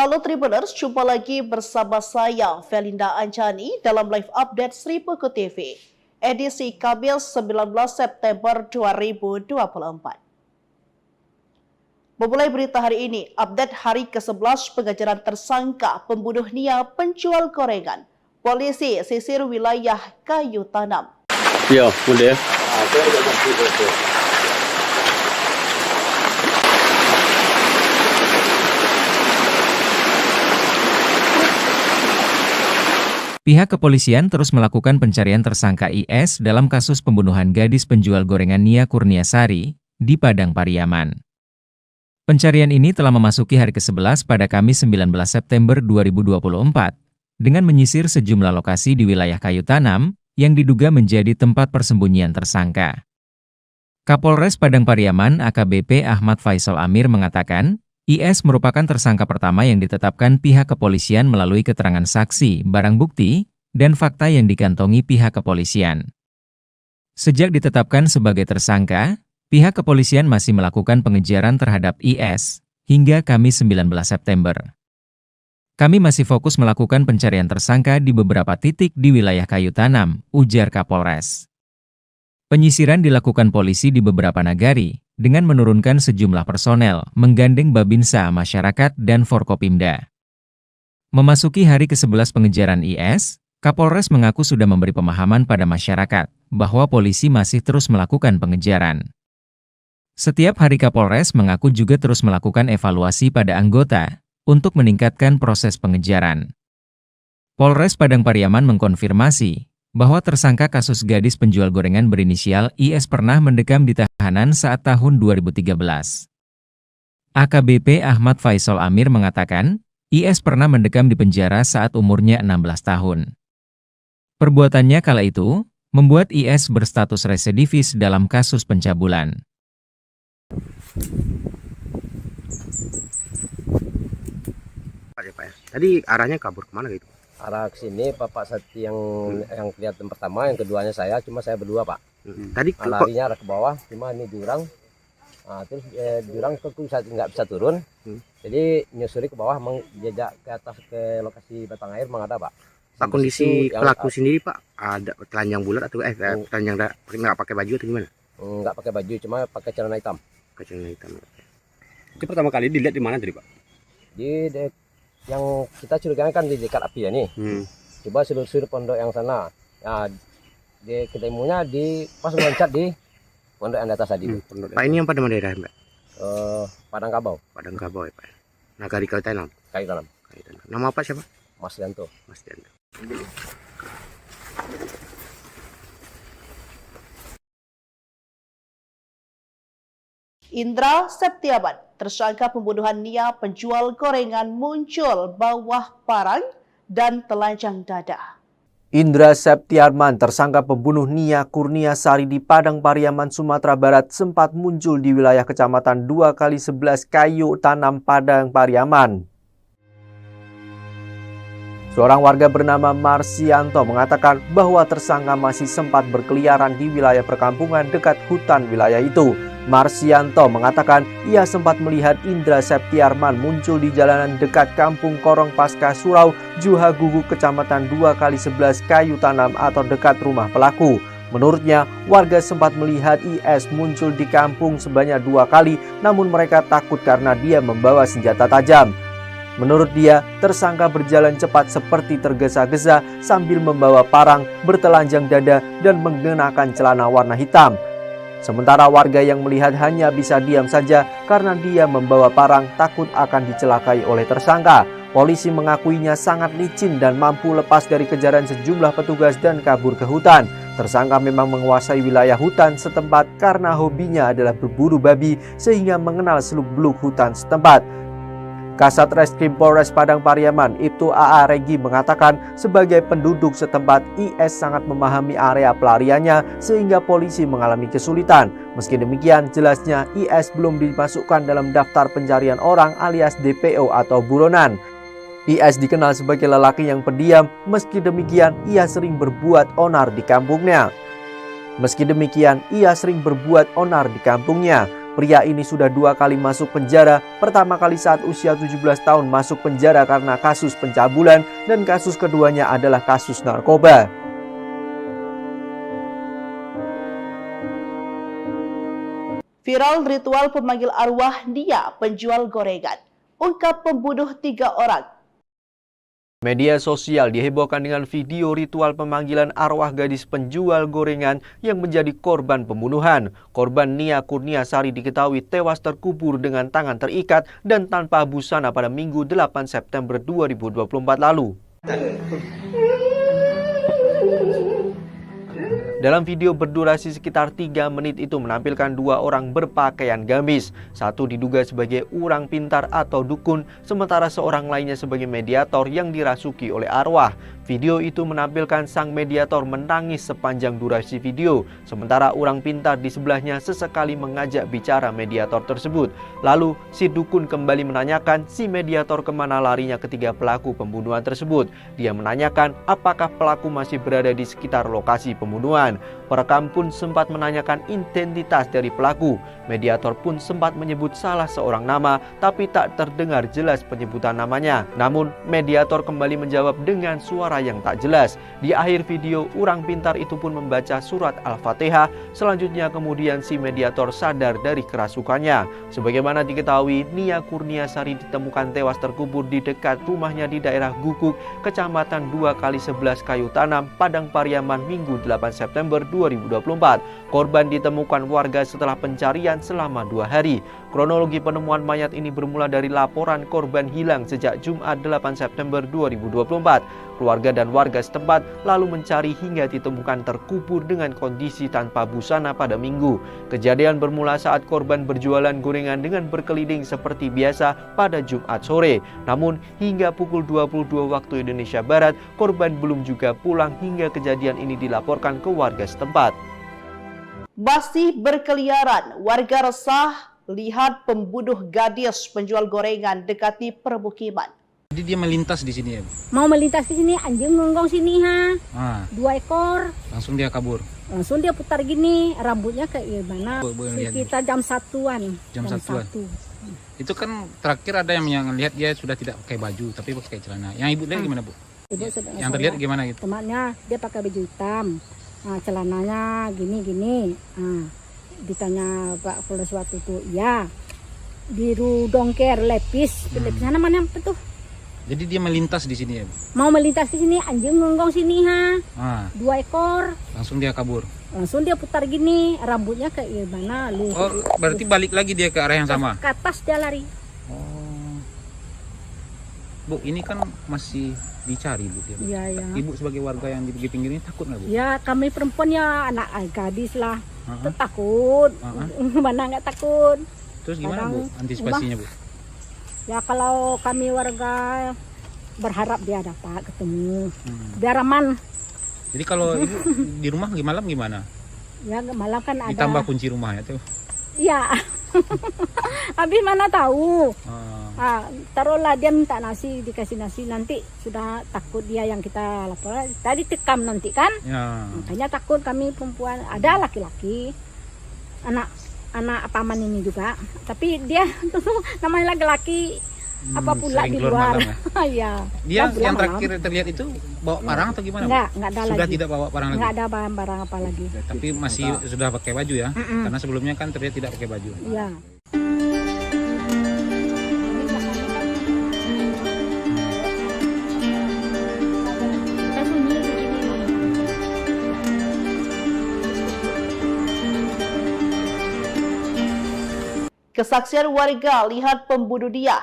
Halo Tribuners, jumpa lagi bersama saya, Felinda Anjani, dalam live update Sri Puku TV, edisi Kamis 19 September 2024. Memulai berita hari ini, update hari ke-11 pengejaran tersangka pembunuh Nia penjual gorengan. Polisi sisir wilayah Kayu Tanam. Ya, boleh. Pihak kepolisian terus melakukan pencarian tersangka IS dalam kasus pembunuhan gadis penjual gorengan Nia Kurniasari di Padang Pariaman. Pencarian ini telah memasuki hari ke-11 pada Kamis 19 September 2024 dengan menyisir sejumlah lokasi di wilayah Kayu Tanam yang diduga menjadi tempat persembunyian tersangka. Kapolres Padang Pariaman AKBP Ahmad Faisal Amir mengatakan, IS merupakan tersangka pertama yang ditetapkan pihak kepolisian melalui keterangan saksi, barang bukti, dan fakta yang dikantongi pihak kepolisian. Sejak ditetapkan sebagai tersangka, pihak kepolisian masih melakukan pengejaran terhadap IS hingga Kamis 19 September. Kami masih fokus melakukan pencarian tersangka di beberapa titik di wilayah Kayu Tanam, ujar Kapolres. Penyisiran dilakukan polisi di beberapa nagari, dengan menurunkan sejumlah personel, menggandeng Babinsa Masyarakat dan Forkopimda. Memasuki hari ke-11 pengejaran IS, Kapolres mengaku sudah memberi pemahaman pada masyarakat, bahwa polisi masih terus melakukan pengejaran. Setiap hari Kapolres mengaku juga terus melakukan evaluasi pada anggota, untuk meningkatkan proses pengejaran. Polres Padang Pariaman mengkonfirmasi, bahwa tersangka kasus gadis penjual gorengan berinisial IS pernah mendekam di tahanan saat tahun 2013. AKBP Ahmad Faisal Amir mengatakan, IS pernah mendekam di penjara saat umurnya 16 tahun. Perbuatannya kala itu, membuat IS berstatus residivis dalam kasus pencabulan. Pak ya. Tadi arahnya kabur kemana gitu? Arah ke sini Bapak yang kelihatan pertama, yang keduanya saya, cuma saya berdua Pak. Tadi larinya arah ke bawah, cuma ini jurang. Terus jurang ke nggak bisa turun, jadi nyusuri ke bawah, menjejak ke atas ke lokasi batang air ada Pak. Pak, kondisi pelaku sendiri Pak, ada telanjang bulat atau telanjang nggak pakai baju atau gimana? Nggak pakai baju, cuma pakai celana hitam. Celana hitam. Itu pertama kali dilihat di mana tadi Pak? Yang kita curigakan kan di dekat api ya nih. Coba selusur pondok yang sana. Nah, ketemunya di pas loncat di pondok yang di atas tadi. Pak, ini yang pada mana daerah Mbak? Padang Kabau. Padang Kabau ya Pak. Nagari Kayu Tanam. Kayu Tanam. Nama apa siapa? Mas Yanto. Mas Yanto. Indra Septiaban, tersangka pembunuhan Nia penjual gorengan muncul bawah parang dan telanjang dada. Indra Septiarman, tersangka pembunuh Nia Kurniasari di Padang Pariaman, Sumatera Barat, sempat muncul di wilayah kecamatan 2x11 Kayu Tanam, Padang Pariaman. Seorang warga bernama Marsianto mengatakan bahwa tersangka masih sempat berkeliaran di wilayah perkampungan dekat hutan wilayah itu. Marsianto mengatakan ia sempat melihat Indra Septiarman muncul di jalanan dekat Kampung Korong Pasca Surau, Juhagugu, kecamatan 2x11 Kayu Tanam atau dekat rumah pelaku. Menurutnya, warga sempat melihat IS muncul di kampung sebanyak 2 kali, namun mereka takut karena dia membawa senjata tajam. Menurut dia, tersangka berjalan cepat seperti tergesa-gesa sambil membawa parang, bertelanjang dada, dan mengenakan celana warna hitam. Sementara warga yang melihat hanya bisa diam saja karena dia membawa parang, takut akan dicelakai oleh tersangka. Polisi mengakuinya sangat licin dan mampu lepas dari kejaran sejumlah petugas dan kabur ke hutan. Tersangka memang menguasai wilayah hutan setempat karena hobinya adalah berburu babi sehingga mengenal seluk-beluk hutan setempat. Kasat Reskrim Polres Padang Pariaman, Ibtu AA Regi mengatakan sebagai penduduk setempat, IS sangat memahami area pelariannya sehingga polisi mengalami kesulitan. Meski demikian, jelasnya IS belum dimasukkan dalam daftar pencarian orang alias DPO atau buronan. IS dikenal sebagai lelaki yang pendiam, meski demikian ia sering berbuat onar di kampungnya. Pria ini sudah 2 kali masuk penjara, pertama kali saat usia 17 tahun masuk penjara karena kasus pencabulan dan kasus keduanya adalah kasus narkoba. Viral ritual pemanggil arwah Nia penjual gorengan. Ungkap pembunuh 3 orang. Media sosial dihebohkan dengan video ritual pemanggilan arwah gadis penjual gorengan yang menjadi korban pembunuhan. Korban Nia Kurniasari diketahui tewas terkubur dengan tangan terikat dan tanpa busana pada Minggu 8 September 2024 lalu. Dalam video berdurasi sekitar 3 menit itu menampilkan 2 orang berpakaian gamis. Satu diduga sebagai orang pintar atau dukun, sementara seorang lainnya sebagai mediator yang dirasuki oleh arwah. Video itu menampilkan sang mediator menangis sepanjang durasi video, sementara orang pintar di sebelahnya sesekali mengajak bicara mediator tersebut. Lalu, si dukun kembali menanyakan si mediator kemana larinya ketiga pelaku pembunuhan tersebut. Dia menanyakan apakah pelaku masih berada di sekitar lokasi pembunuhan. Perekam pun sempat menanyakan identitas dari pelaku. Mediator pun sempat menyebut salah seorang nama, tapi tak terdengar jelas penyebutan namanya. Namun, mediator kembali menjawab dengan suara yang tak jelas. Di akhir video, orang pintar itu pun membaca surat Al-Fatihah. Selanjutnya kemudian si mediator sadar dari kerasukannya. Sebagaimana diketahui, Nia Kurniasari ditemukan tewas terkubur di dekat rumahnya di daerah Gukuk, Kecamatan 2x11 Kayu Tanam, Padang Pariaman, Minggu 8 September 2024. Korban ditemukan warga setelah pencarian selama 2 hari. Kronologi penemuan mayat ini bermula dari laporan korban hilang sejak Jumat 8 September 2024. Keluarga dan warga setempat lalu mencari hingga ditemukan terkubur dengan kondisi tanpa busana pada Minggu. Kejadian bermula saat korban berjualan gorengan dengan berkeliling seperti biasa pada Jumat sore. Namun hingga pukul 22 waktu Indonesia Barat, korban belum juga pulang hingga kejadian ini dilaporkan ke warga setempat. Masih berkeliaran, warga resah lihat pembunuh gadis penjual gorengan dekati permukiman. Jadi dia melintas di sini ya? Mau melintas ke sini, anjing ngonggong sini ha. 2 ekor. Langsung dia kabur. Langsung dia putar gini, rambutnya ke mana? Sekitar jam 1-an. Jam 1-an. Itu kan terakhir ada yang lihat dia sudah tidak pakai baju, tapi pakai celana. Yang ibu lihat gimana, Bu? Ibu yang terlihat gimana gitu? Temannya dia pakai baju hitam. Nah, celananya gini-gini. Nah, ditanya Pak Polres waktu itu, ya biru dongker lepis. Lepis sana mana apa tuh? Jadi dia melintas di sini ya? Mau melintas ke sini, anjing ngonggong sini ha. 2 ekor. Langsung dia kabur. Langsung dia putar gini, rambutnya ke mana? Oh, berarti balik lagi dia ke arah yang sama? Ke atas dia lari. Oh. Bu, ini kan masih dicari, Bu. Iya, ya. Ibu sebagai warga yang di pinggir ini takut nggak, Bu? Ya, kami perempuan ya anak gadis lah. Takut. Mana nggak takut. Terus gimana, Bu, antisipasinya, Bu? Ya kalau kami warga berharap dia dapat ketemu, biar aman. Jadi kalau ibu di rumah malam gimana? Ya malam kan ada. Ditambah kunci rumahnya tuh? Iya. Habis mana tahu. Taruhlah dia minta nasi, dikasih nasi, nanti sudah takut dia yang kita lapor. Tadi tekam nanti kan? Ya. Makanya takut kami perempuan. Ada laki-laki, anak paman ini juga, tapi dia namanya laki-laki apa pula di luar. Ya. Dia yang terakhir terlihat itu bawa barang atau gimana? Enggak ada sudah lagi. Tidak bawa barang lagi. Enggak ada barang apa lagi. Tapi masih sudah pakai baju ya? Karena sebelumnya kan terlihat tidak pakai baju. Iya. Kesaksian warga lihat pembunuh dia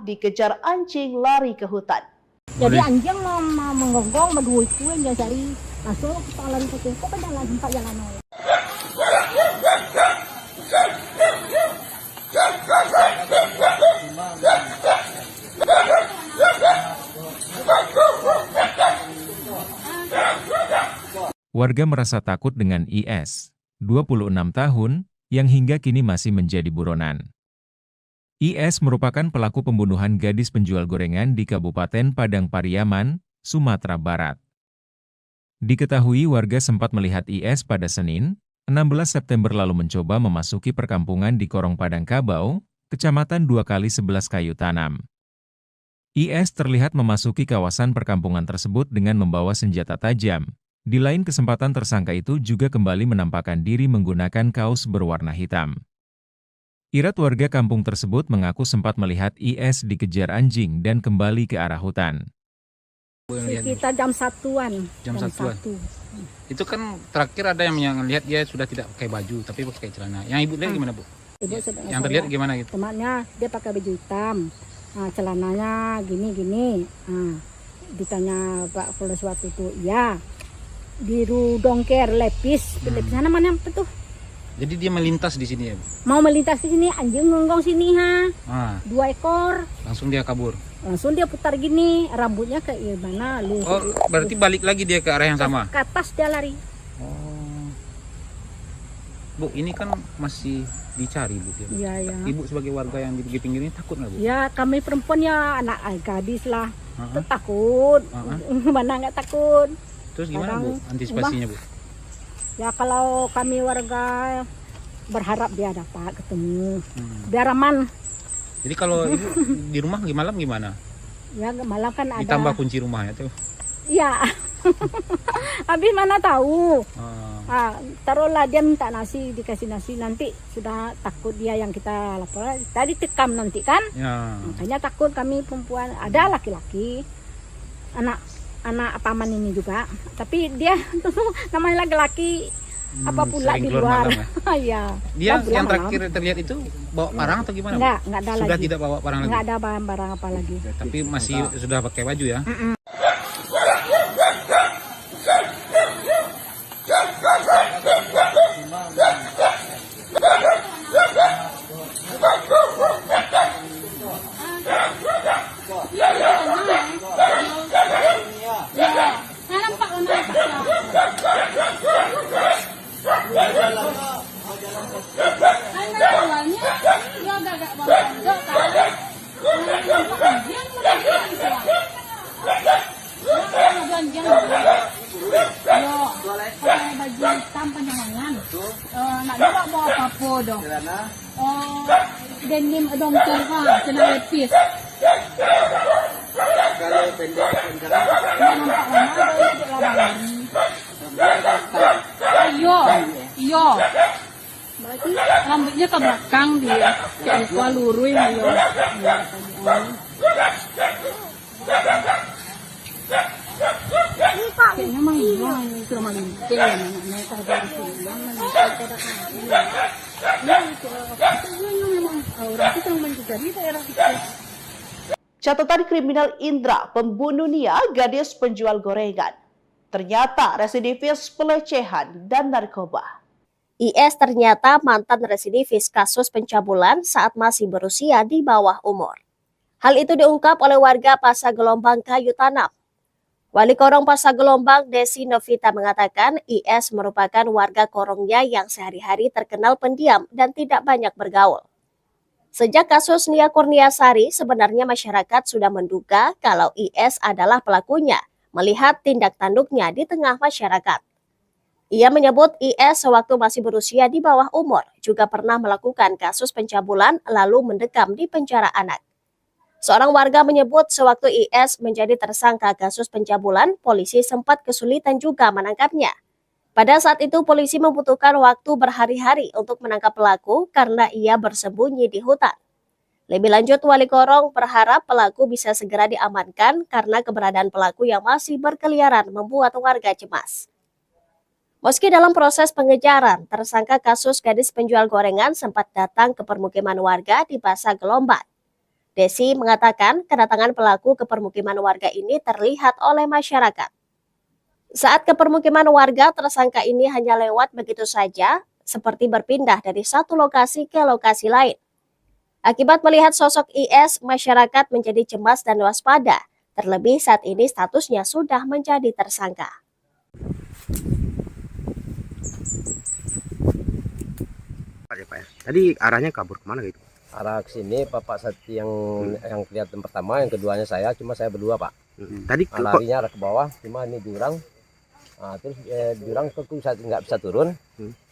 dikejar anjing lari ke hutan. Jadi anjing mau menggonggong berdua itu yang dia cari, langsung kita lari ke situ ke jalan tempat jalan. Warga merasa takut dengan IS, 26 tahun, yang hingga kini masih menjadi buronan. IS merupakan pelaku pembunuhan gadis penjual gorengan di Kabupaten Padang Pariaman, Sumatera Barat. Diketahui warga sempat melihat IS pada Senin, 16 September lalu mencoba memasuki perkampungan di Korong Padang Kabau, Kecamatan 2x11 Kayu Tanam. IS terlihat memasuki kawasan perkampungan tersebut dengan membawa senjata tajam. Di lain kesempatan tersangka itu juga kembali menampakkan diri menggunakan kaos berwarna hitam. Irat warga kampung tersebut mengaku sempat melihat IS dikejar anjing dan kembali ke arah hutan. Sekitar jam 1-an. Jam 1-an. Itu kan terakhir ada yang lihat dia sudah tidak pakai baju tapi pakai celana. Yang ibu lihat gimana, Bu? Ibu Yang terlihat gimana gitu? Temannya dia pakai baju hitam. Nah, celananya gini-gini. Nah, ditanya Pak Polres waktu itu, ya biru dongker lepis. Lepis sana mana apa tuh? Jadi dia melintas di sini ya, Bu? Mau melintas ke sini, anjing ngonggong sini ha. Ah, 2 ekor. langsung dia kabur. Langsung dia putar gini, rambutnya ke mana? Oh, berarti balik lagi dia ke arah yang sama. Ke atas dia lari. Oh. Bu, ini kan masih dicari, Bu. Dia. Iya, ya. Ibu sebagai warga yang di pinggir ini takut nggak, Bu? Ya, kami perempuan ya anak gadis lah. Takut. Mana nggak takut. Terus gimana, Bu, Kadang antisipasinya, Bu? Ya kalau kami warga berharap dia dapat ketemu. Biar aman. Jadi kalau ibu di rumah gimana? Ya malam kan ada. Ditambah kunci rumahnya tuh. Iya. Habis mana tahu. Ah. Taruhlah dia minta nasi, dikasih nasi, nanti sudah takut dia yang kita lapor. Tadi tekam nanti kan. Ya. Makanya takut kami perempuan. Ada laki-laki, anak paman ini juga. Tapi dia namanya laki-laki. Apa pula sering di keluar luar. malam Iya. Dia Pulang yang malam. terakhir terlihat itu bawa barang atau gimana, Bu? Enggak ada Sudah lagi. tidak bawa barang lagi. Enggak ada barang-barang apa lagi. Tapi masih sudah pakai baju ya. Baju hitam panjang lengan. Nak dia bawa apa dong? Denim dongker celana lepis. Kalau pendek sekarang Nampak lama ada di labangan. Iyo. Berarti rambutnya ke belakang dia. Kayak kuah lurui iyo. Kayaknya mah iya, itu rumah linting. Mereka dari sini, ya itu memang orang itu yang mencari daerah itu. Catatan kriminal Indra, pembunuh Nia, gadis penjual gorengan. Ternyata residivis pelecehan dan narkoba. IS ternyata mantan residivis kasus pencabulan saat masih berusia di bawah umur. Hal itu diungkap oleh warga Pasar Gelombang Kayu Tanam. Wali Korong Pasar Gelombang, Desi Novita mengatakan IS merupakan warga Korongnya yang sehari-hari terkenal pendiam dan tidak banyak bergaul. Sejak kasus Nia Kurniasari, sebenarnya masyarakat sudah menduga kalau IS adalah pelakunya, melihat tindak tanduknya di tengah masyarakat. Ia menyebut IS sewaktu masih berusia di bawah umur, juga pernah melakukan kasus pencabulan lalu mendekam di penjara anak. Seorang warga menyebut sewaktu IS menjadi tersangka kasus pencabulan, polisi sempat kesulitan juga menangkapnya. Pada saat itu polisi membutuhkan waktu berhari-hari untuk menangkap pelaku karena ia bersembunyi di hutan. Lebih lanjut, Wali Korong berharap pelaku bisa segera diamankan karena keberadaan pelaku yang masih berkeliaran membuat warga cemas. Meski dalam proses pengejaran, tersangka kasus gadis penjual gorengan sempat datang ke permukiman warga di Pasar Gelombang. Desi mengatakan kedatangan pelaku ke permukiman warga ini terlihat oleh masyarakat. Saat ke permukiman warga, tersangka ini hanya lewat begitu saja, seperti berpindah dari satu lokasi ke lokasi lain. Akibat melihat sosok IS, masyarakat menjadi cemas dan waspada, terlebih saat ini statusnya sudah menjadi tersangka. Pak ya. Tadi arahnya kabur kemana gitu? arah ke sini Bapak satu yang kelihatan pertama, yang keduanya saya, cuma saya berdua Pak. Tadi Larinya arah ke bawah, cuma ini jurang Terus jurang ke nggak bisa turun.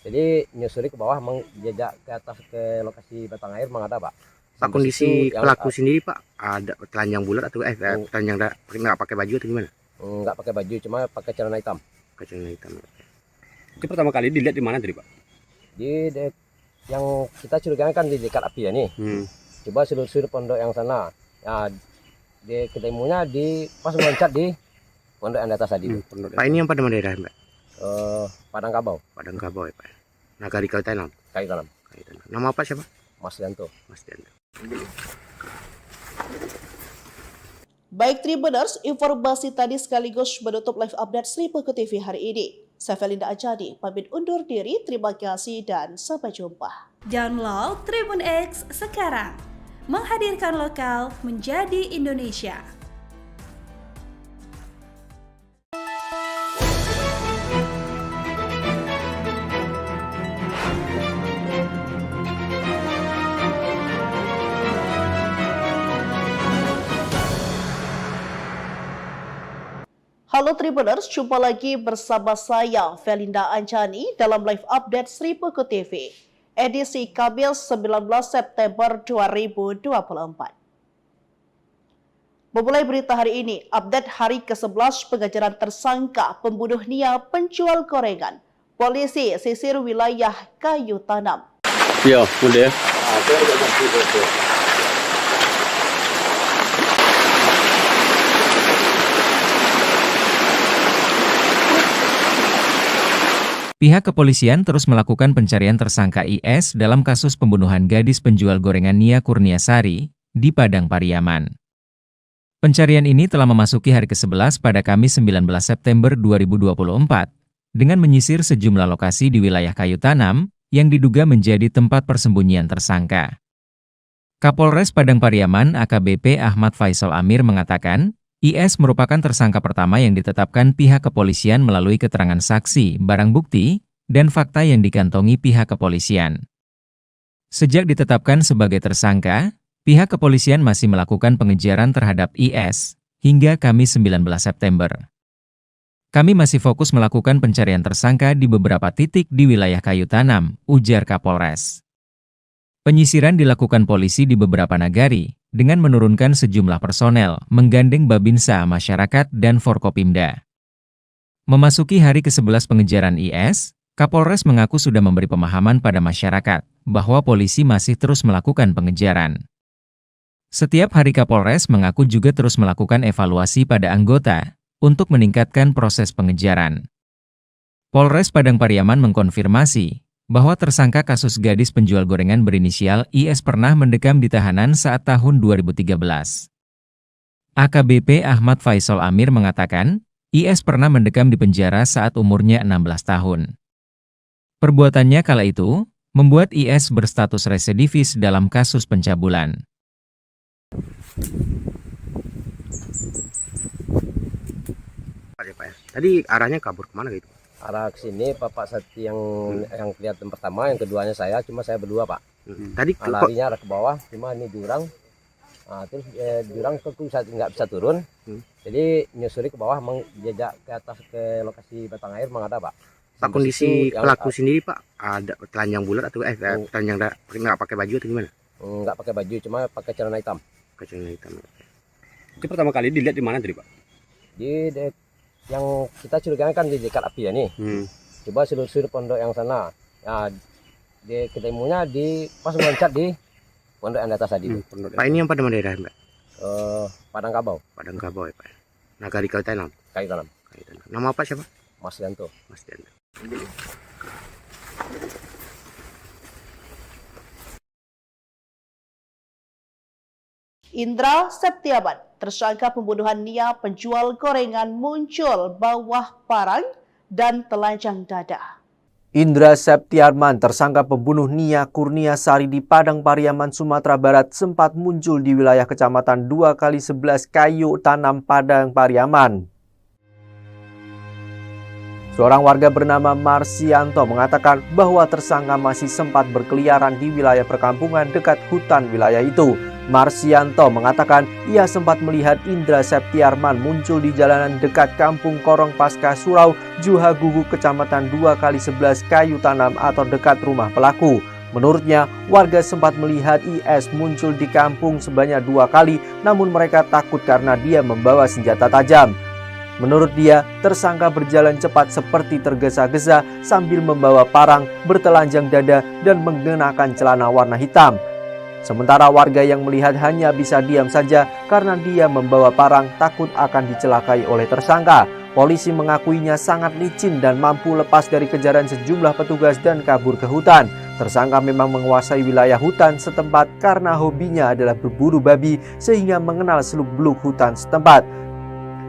Jadi nyusuri ke bawah, menjejak ke atas ke lokasi batang air memang ada, Pak. Pak, kondisi pelaku sendiri Pak, ada telanjang bulat atau telanjang nggak pakai baju atau gimana? Nggak pakai baju, cuma pakai celana hitam. Pakai celana hitam. Itu pertama kali dilihat di mana tadi Pak? Yang kita curigakan kan di dekat api ya nih. Coba selusur pondok yang sana. Ya, ketemunya pas meloncat di pondok yang di atas tadi. Pak, ini yang pada mana daerah Pak? Padang Kabau. Padang Kabau ya Pak. Nagari Kayu Tanam. Kayu Tanam. Nama apa siapa? Mas Yanto. Mas Yanto. Baik Tribuners, informasi tadi sekaligus menutup live update Sri Peko TV hari ini. Saya Felinda Ajani, pamit undur diri, terima kasih dan sampai jumpa. Download Tribun X sekarang, menghadirkan lokal menjadi Indonesia. Halo Tribuners, jumpa lagi bersama saya Felinda Anjani dalam live update Sri Peko TV, edisi Kamis 19 September 2024. Memulai berita hari ini, update hari ke-11 pengejaran tersangka pembunuh Nia penjual gorengan. Polisi sisir wilayah Kayu Tanam. Iya, udah. Pihak kepolisian terus melakukan pencarian tersangka IS dalam kasus pembunuhan gadis penjual gorengan Nia Kurniasari di Padang Pariaman. Pencarian ini telah memasuki hari ke-11 pada Kamis 19 September 2024 dengan menyisir sejumlah lokasi di wilayah Kayu Tanam yang diduga menjadi tempat persembunyian tersangka. Kapolres Padang Pariaman AKBP Ahmad Faisal Amir mengatakan, IS merupakan tersangka pertama yang ditetapkan pihak kepolisian melalui keterangan saksi, barang bukti, dan fakta yang dikantongi pihak kepolisian. Sejak ditetapkan sebagai tersangka, pihak kepolisian masih melakukan pengejaran terhadap IS hingga Kamis 19 September. Kami masih fokus melakukan pencarian tersangka di beberapa titik di wilayah Kayu Tanam, ujar Kapolres. Penyisiran dilakukan polisi di beberapa nagari, dengan menurunkan sejumlah personel, menggandeng Babinsa Masyarakat dan Forkopimda. Memasuki hari ke-11 pengejaran IS, Kapolres mengaku sudah memberi pemahaman pada masyarakat, bahwa polisi masih terus melakukan pengejaran. Setiap hari Kapolres mengaku juga terus melakukan evaluasi pada anggota, untuk meningkatkan proses pengejaran. Polres Padang Pariaman mengkonfirmasi, bahwa tersangka kasus gadis penjual gorengan berinisial IS pernah mendekam di tahanan saat tahun 2013. AKBP Ahmad Faisal Amir mengatakan, IS pernah mendekam di penjara saat umurnya 16 tahun. Perbuatannya kala itu, membuat IS berstatus residivis dalam kasus pencabulan. Tadi arahnya kabur kemana gitu? Arah ke sini Bapak Sati yang kelihatan pertama, yang keduanya saya, cuma saya berdua Pak. Tadi larinya arah ke bawah, cuma ini jurang. Terus jurang ke nggak bisa turun. Jadi nyusuri ke bawah, menjejak ke atas ke lokasi batang air memang ada Pak. Pak, kondisi pelaku sendiri Pak, ada telanjang bulat atau telanjang nggak pakai baju atau gimana? Nggak pakai baju, cuma pakai celana hitam. Pakai celana hitam. Itu pertama kali dilihat di mana tadi Pak? Yang kita curigakan kan di dekat api ya nih. Coba selusur pondok yang sana. Ya, ketemunya pas meloncat di pondok yang di atas tadi. Pak, ini yang pada mana daerah Pak? Padang Kabau. Padang Kabau ya Pak. Nagari Kayu Tanam. Kayu Tanam. Nama apa siapa? Mas Yanto. Mas Yanto. Indra Septiaban, tersangka pembunuhan Nia penjual gorengan muncul bawah parang dan telanjang dada. Indra Septiarman, tersangka pembunuh Nia Kurniasari di Padang Pariaman, Sumatera Barat, sempat muncul di wilayah kecamatan 2x11 Kayu Tanam, Padang Pariaman. Seorang warga bernama Marsianto mengatakan bahwa tersangka masih sempat berkeliaran di wilayah perkampungan dekat hutan wilayah itu. Marsianto mengatakan ia sempat melihat Indra Septiarman muncul di jalanan dekat Kampung Korong Pasca Surau, Juha Guguk, Kecamatan 2x11 Kayu Tanam atau dekat rumah pelaku. Menurutnya, warga sempat melihat IS muncul di kampung sebanyak 2 kali, namun mereka takut karena dia membawa senjata tajam. Menurut dia, tersangka berjalan cepat seperti tergesa-gesa sambil membawa parang, bertelanjang dada, dan mengenakan celana warna hitam. Sementara warga yang melihat hanya bisa diam saja karena dia membawa parang, takut akan dicelakai oleh tersangka. Polisi mengakuinya sangat licin dan mampu lepas dari kejaran sejumlah petugas dan kabur ke hutan. Tersangka memang menguasai wilayah hutan setempat karena hobinya adalah berburu babi sehingga mengenal seluk-beluk hutan setempat.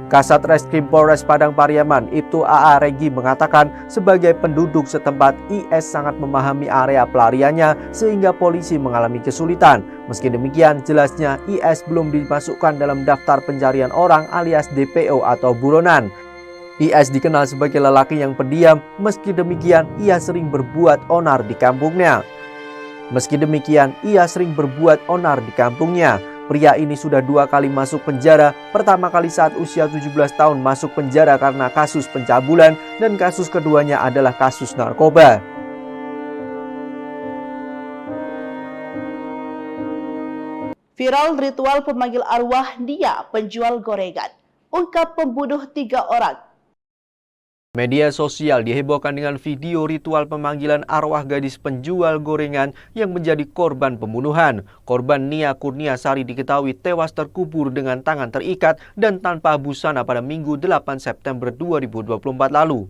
Kasat Reskrim Polres Padang Pariaman, Ibtu AA Regi mengatakan sebagai penduduk setempat IS sangat memahami area pelariannya sehingga polisi mengalami kesulitan. Meski demikian, jelasnya IS belum dimasukkan dalam daftar pencarian orang alias DPO atau buronan. IS dikenal sebagai lelaki yang pendiam, meski demikian ia sering berbuat onar di kampungnya. Pria ini sudah 2 kali masuk penjara, pertama kali saat usia 17 tahun masuk penjara karena kasus pencabulan dan kasus keduanya adalah kasus narkoba. Viral ritual pemanggil arwah Nia penjual gorengan. Ungkap pembunuh 3 orang. Media sosial dihebohkan dengan video ritual pemanggilan arwah gadis penjual gorengan yang menjadi korban pembunuhan. Korban Nia Kurniasari diketahui tewas terkubur dengan tangan terikat dan tanpa busana pada Minggu 8 September 2024 lalu.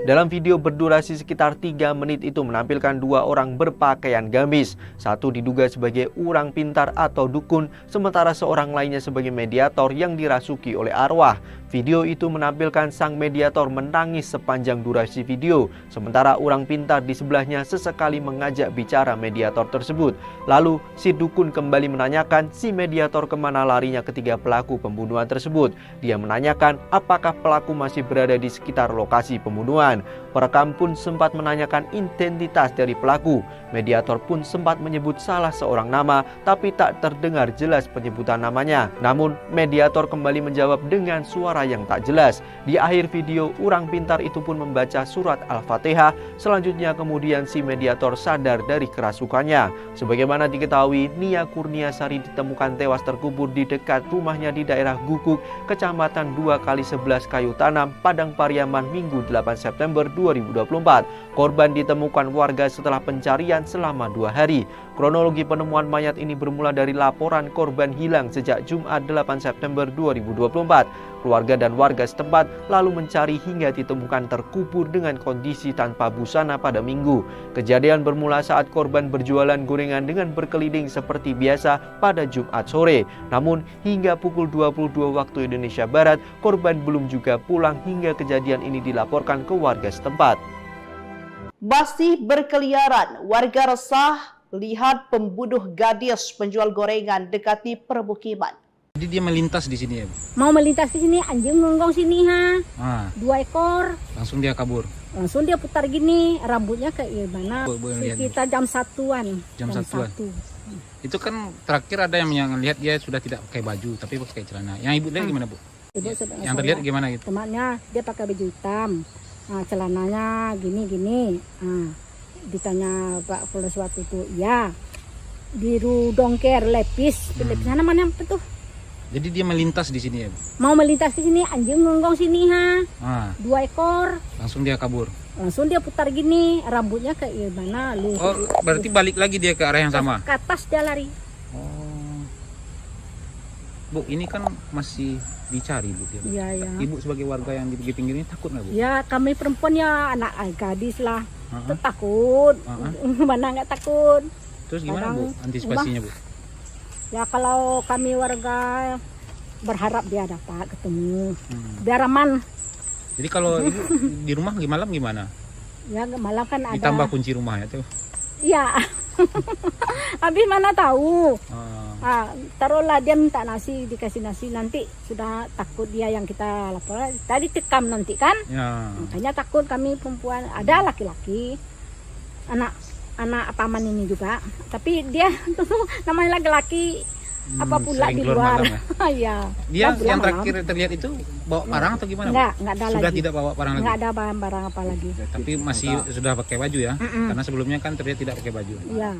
Dalam video berdurasi sekitar 3 menit itu menampilkan 2 orang berpakaian gamis. Satu diduga sebagai orang pintar atau dukun, sementara seorang lainnya sebagai mediator yang dirasuki oleh arwah. Video itu menampilkan sang mediator menangis sepanjang durasi video, sementara orang pintar di sebelahnya sesekali mengajak bicara mediator tersebut. Lalu si dukun kembali menanyakan si mediator kemana larinya ketiga pelaku pembunuhan tersebut. Dia menanyakan apakah pelaku masih berada di sekitar lokasi pembunuhan. Perekam pun sempat menanyakan identitas dari pelaku. Mediator pun sempat menyebut salah seorang nama, tapi tak terdengar jelas penyebutan namanya. Namun, mediator kembali menjawab dengan suara yang tak jelas. Di akhir video, orang pintar itu pun membaca surat Al-Fatihah. Selanjutnya kemudian si mediator sadar dari kerasukannya. Sebagaimana diketahui, Nia Kurniasari ditemukan tewas terkubur di dekat rumahnya di daerah Guguk, Kecamatan 2x11 Kayu Tanam, Padang Pariaman, Minggu 8 September 2024. Korban ditemukan warga setelah pencarian selama 2 hari. Kronologi penemuan mayat ini bermula dari laporan korban hilang sejak Jumat 8 September 2024. Keluarga dan warga setempat lalu mencari hingga ditemukan terkubur dengan kondisi tanpa busana pada Minggu. Kejadian bermula saat korban berjualan gorengan dengan berkeliling seperti biasa pada Jumat sore. Namun hingga pukul 22 waktu Indonesia Barat, korban belum juga pulang hingga kejadian ini dilaporkan ke warga setempat. Masih berkeliaran, warga resah lihat pembunuh gadis penjual gorengan dekati permukiman. Jadi dia melintas di sini ya, Bu? Mau melintas di sini, anjing ngonggong sini ha. 2 ekor. Langsung dia kabur. Langsung dia putar gini, rambutnya ke mana? Sekitar jam 1-an. Jam 1-an. Itu kan terakhir ada yang lihat dia sudah tidak pakai baju, tapi pakai celana. Yang ibu lihat gimana, Bu? Ibu yang terlihat gimana gitu? Temannya dia pakai baju hitam. Nah, celananya gini-gini. Nah, ditanya Pak Polres waktu itu, ya biru dongker lepis. Lepis namanya apa tuh? Jadi dia melintas di sini ya, Bu? Mau melintas di sini, anjing ngonggong sini ha. 2 ekor. Langsung dia kabur. Langsung dia putar gini, rambutnya ke mana? Oh, berarti balik lagi dia ke arah yang sama? Ke atas dia lari. Oh. Bu, ini kan masih dicari, Bu. Iya, ya. Ibu sebagai warga yang di pinggir ini takut nggak, Bu? Ya, kami perempuan ya anak gadis lah. Takut. Mana nggak takut. Terus gimana, Bu, antisipasinya, Bu? Ya kalau kami warga berharap dia dapat ketemu. Biar aman. Jadi kalau ibu di rumah malam gimana? Ya malam kan ada. Ditambah kunci rumah ya tuh? Iya. Habis mana tahu. Taruhlah dia minta nasi, dikasih nasi, nanti sudah takut dia yang kita lapor. Tadi tekam nanti kan? Ya. Makanya takut kami perempuan. Ada laki-laki, anak anak paman ini juga, tapi dia namanya laki-laki apa pula sering di keluar luar. malam Ya. Dia Pulang yang malam. terakhir terlihat itu bawa barang atau gimana? Bu? Enggak ada Sudah lagi. tidak bawa barang lagi. Enggak ada barang-barang apa lagi. Tapi masih sudah pakai baju ya? Karena sebelumnya kan terlihat tidak pakai baju. Iya.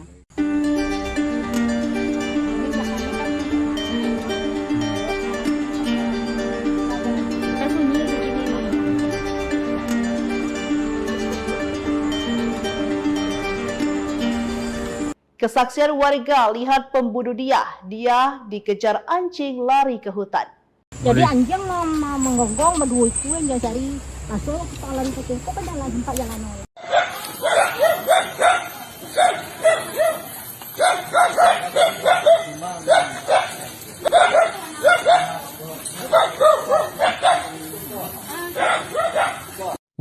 Kesaksian warga lihat pembunuh dia dikejar anjing lari ke hutan. Jadi anjing mau menggonggong berdua itu yang dia cari masuk kita lari ke situ ke jalan tempat jalan.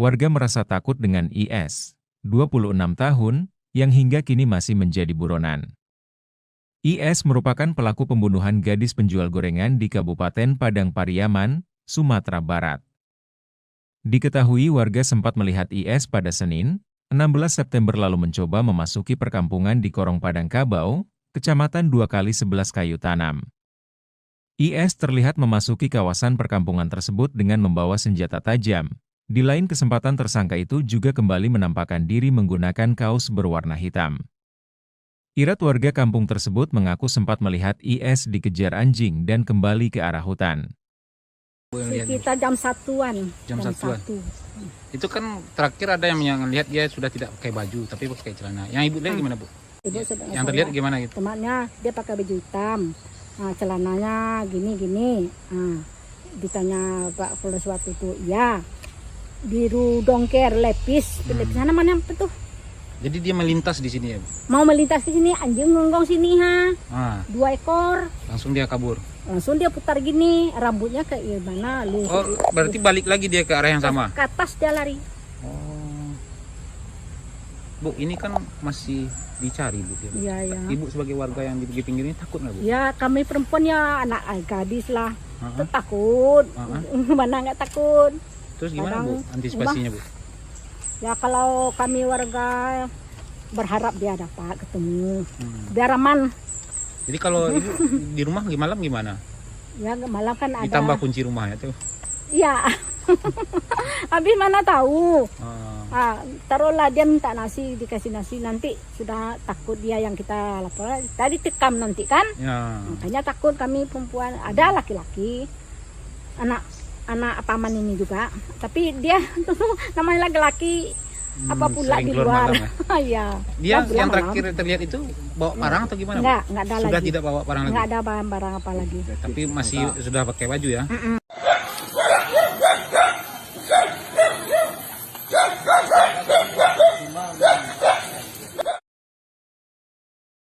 Warga merasa takut dengan IS, 26 tahun, yang hingga kini masih menjadi buronan. IS merupakan pelaku pembunuhan gadis penjual gorengan di Kabupaten Padang Pariaman, Sumatera Barat. Diketahui warga sempat melihat IS pada Senin, 16 September lalu mencoba memasuki perkampungan di Korong Padang Kabau, Kecamatan 2x11 Kayu Tanam. IS terlihat memasuki kawasan perkampungan tersebut dengan membawa senjata tajam. Di lain kesempatan tersangka itu juga kembali menampakkan diri menggunakan kaos berwarna hitam. Irat warga kampung tersebut mengaku sempat melihat IS dikejar anjing dan kembali ke arah hutan. Kita jam 1-an. Jam 1-an. Itu kan terakhir ada yang lihat dia sudah tidak pakai baju tapi pakai celana. Yang ibu lihat gimana, Bu? Ibu Yang terlihat gimana gitu? Temannya dia pakai baju hitam. Nah, celananya gini-gini. Nah, ditanya Pak Polres waktu itu, ya. Biru dongker lepis sana mana apa tuh? Jadi dia melintas di sini ya, Bu? Mau melintas di sini anjing ngonggong sini Ah, 2 ekor. langsung dia kabur. Langsung dia putar gini, rambutnya ke mana lu? Oh, berarti balik lagi dia ke arah yang sama. Ke atas dia lari. Oh. Bu, ini kan masih dicari, Bu. Ya, Bu. Iya, ya. Ibu sebagai warga yang di pinggir ini takut nggak, Bu? Ya, kami perempuan ya anak gadis lah. Takut. Mana nggak takut? Terus gimana, Bu, Kadang antisipasinya, Bu? Ya kalau kami warga berharap dia dapat ketemu. Biar aman. Jadi kalau ibu di rumah malam gimana? Ya malam kan ada. Ditambah kunci rumahnya tuh. Iya. Habis mana tahu. Ah. Taruhlah dia minta nasi, dikasih nasi, nanti sudah takut dia yang kita lapor. Tadi tekam nanti kan. Ya. Makanya takut kami perempuan. Ada laki-laki. Anak paman ini juga, tapi dia namanya laki-laki apa pula sering di keluar luar. malam Ya. Dia pulang yang malam. terakhir terlihat itu bawa barang atau gimana, Bu? Enggak ada Sudah lagi. tidak bawa barang lagi. Enggak ada barang-barang apa lagi. Tapi masih sudah pakai baju ya.